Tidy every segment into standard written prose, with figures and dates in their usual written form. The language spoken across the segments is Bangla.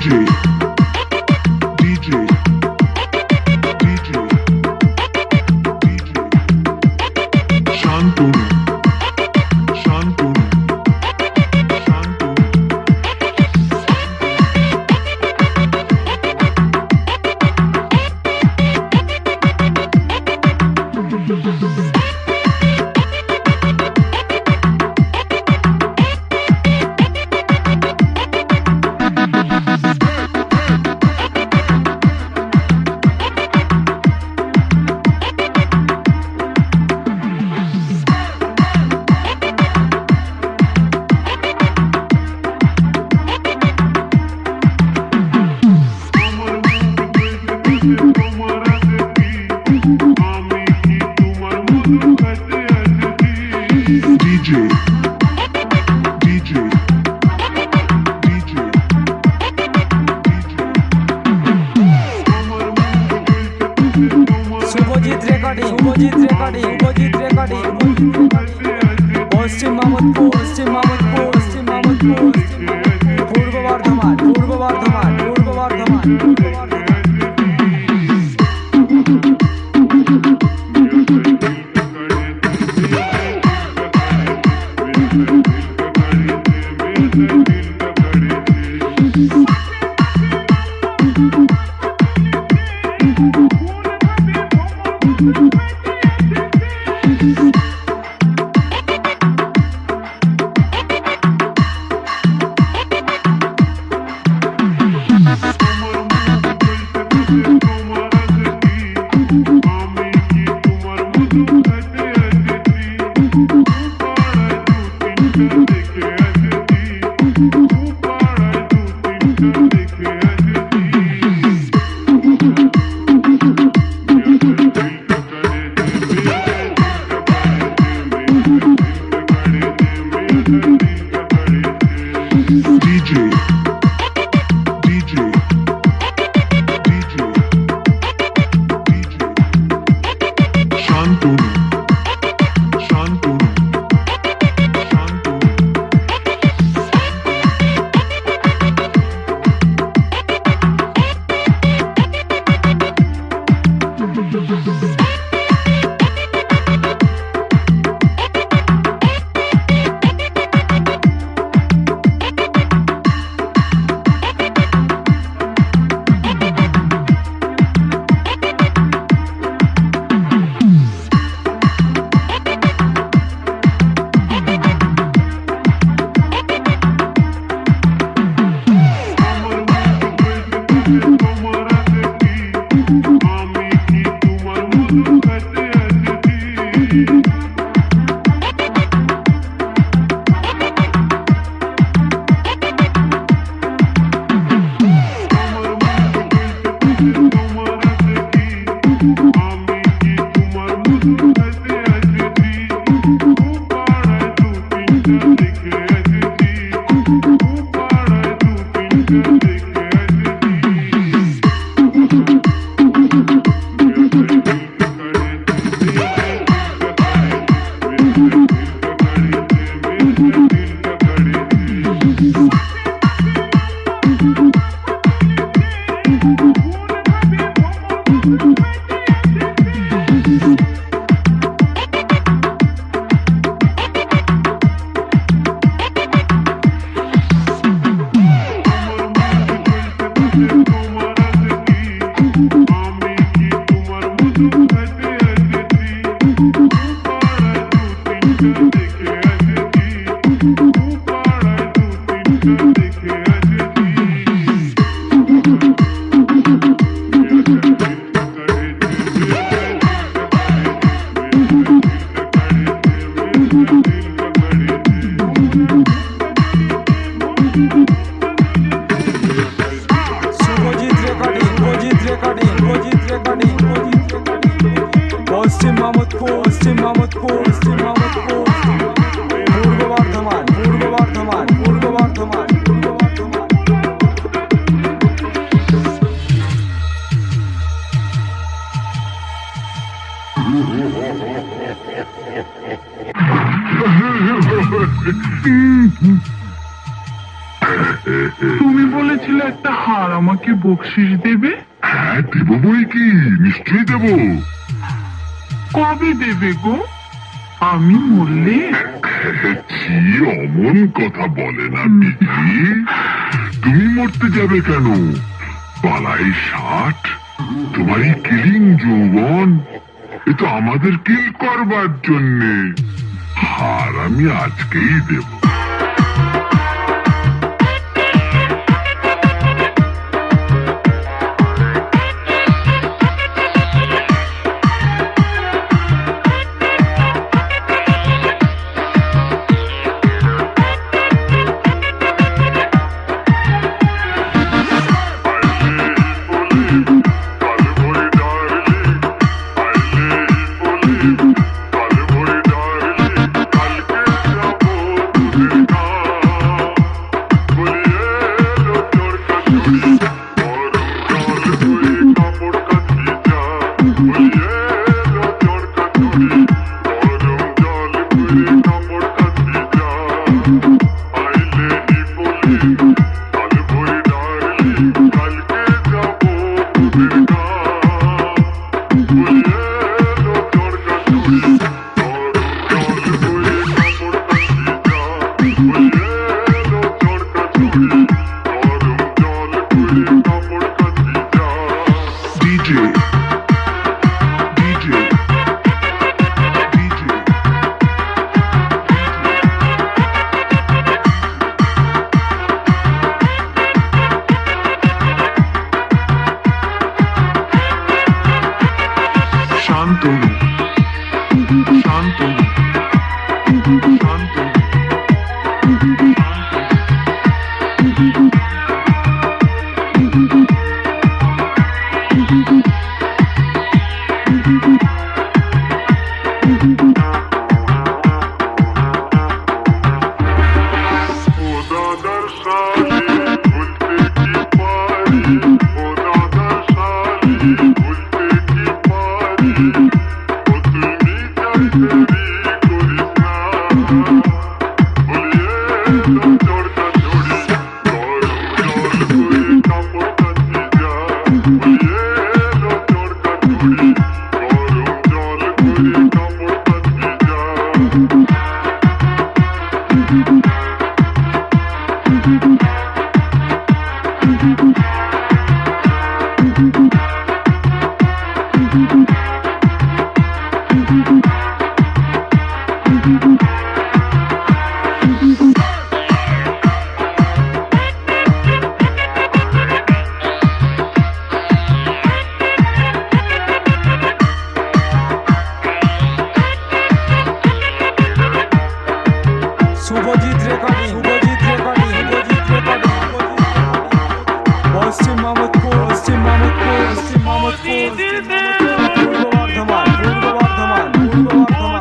DJ, DJ, DJ, DJ, Shantunu, Shantunu, Shantunu. DJ, DJ, DJ, Shubhajit recording Paschim Mamudpur পূর্ব Bardhaman DJ, DJ, DJ, DJ, Shantunu, Shantunu, Shantunu. বলেছিলে একটা হার আমাকে বকশিস দেবে। হ্যাঁ দেবো বই কি, নিশ্চয়ই দেবো। কবে দেবে গো? আমি মরলে? ছি, অমন কথা বলে না বিজি। তুমি মরতে যাবে কেন? পালাই 60, তোমার এই কিলিং যৌবন, এ তো আমাদের কিল করবার জন্যে। হার আমি আজকেই দেব। Subhajit recording, Subhajit recording, Subhajit recording. পশ্চিম মামদপুর, পশ্চিম মামদপুর, পশ্চিম মামদপুর, পূর্ব বর্ধমান, পূর্ব বর্ধমান, পূর্ব বর্ধমান।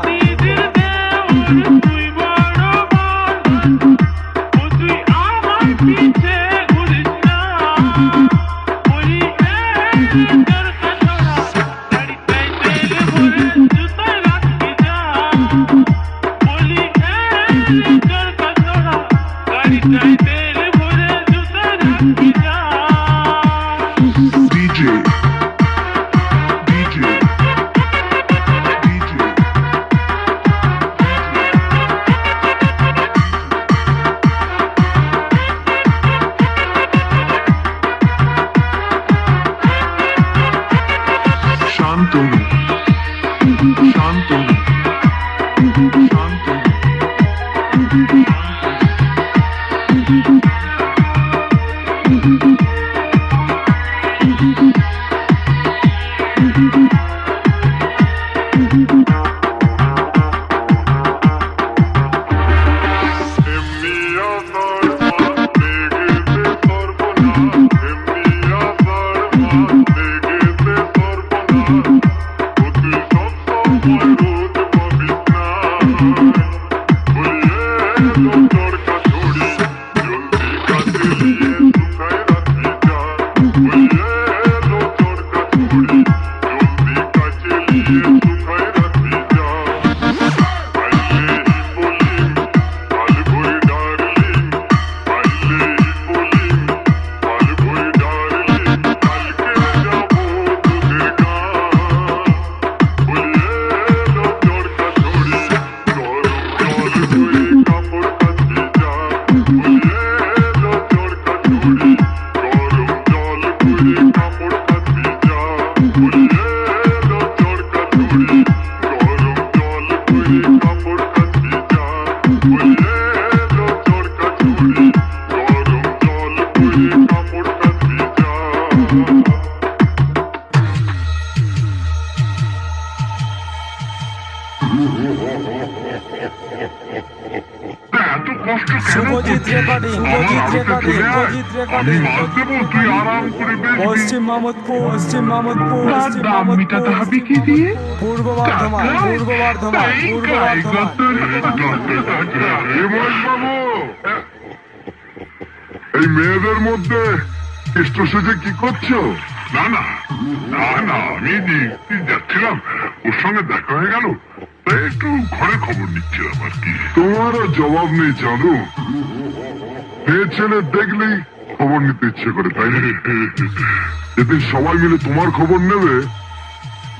রেকর্ডিং, আমার শুভজিৎ আড়তে রেকর্ডিং, চলে আয়। শুভজিৎ আমি রেকর্ডিং। মাছ দেবো, তুই আরাম করে বেচবি। পশ্চিম মামদপুর, পশ্চিম মামদপুর, তার পশ্চিম দাম মেটাতে মামদপুর, হবে কি দিয়ে? পূর্ব বর্ধমান, টাকা? পূর্ব বর্ধমান, তাই পূর্ব গাই বর্ধমান। গতরে। এ বাবু, এই মেয়েদের মধ্যে কেষ্ট সেজে কি করছো? না না না না, আমি যাচ্ছিলাম, ওর সঙ্গে দেখা হয়ে গেল, তাই একটু ঘরে খবর নিচ্ছিলাম আর কি। তোমারও জবাব নেই চালু, মেয়ে ছেলে দেখলেই খবর নিতে ইচ্ছে করে, তাই না? যেদিন সবাই মিলে তোমার খবর নেবে,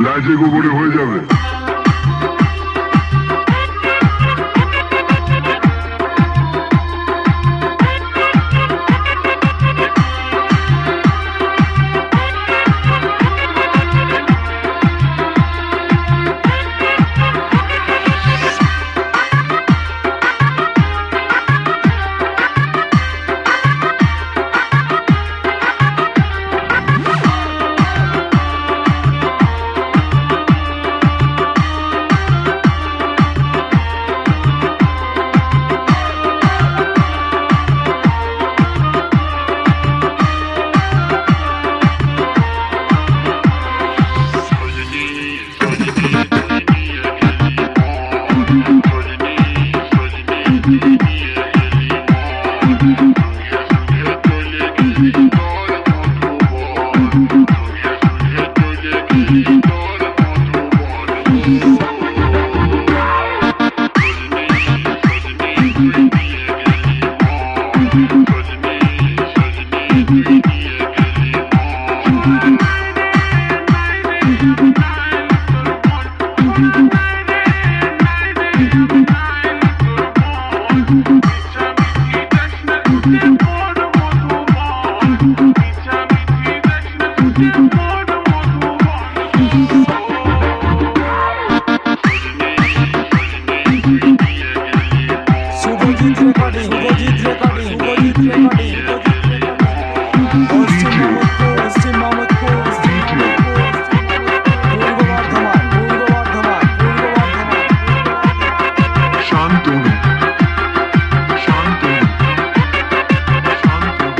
লাজে গোবরে হয়ে যাবে। Shubhajit recording, Subhajit recording, Subhajit recording. পশ্চিম মামদপুর, পশ্চিম মামদপুর, পশ্চিম মামদপুর, পূর্ব বর্ধমান, পূর্ব বর্ধমান, পূর্ব Bardhaman. Shantanu, Shantanu, Shantanu.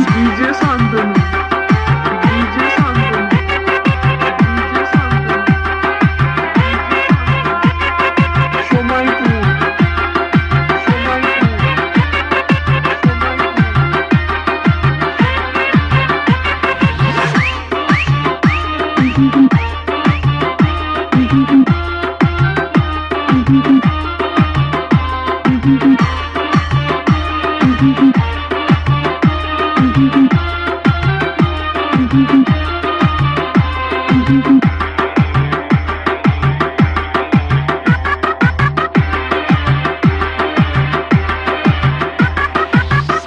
DJ Shantanu, DJ Shantanu, DJ Shantanu, Samaypur, Samaypur,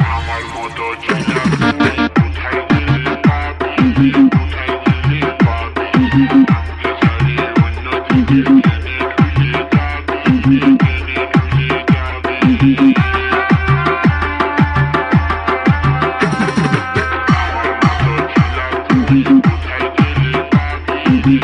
আমার মতো ছেলে কোথায় গেলে পাবি কোথায় গেলে পাবি আমাকে ছাড়িয়ে অন্যদিকে টেনে ঢুলে যাবি টেনে ঢুলে যাবি আমার মতো ছেলে কোথায় গেলে পাবি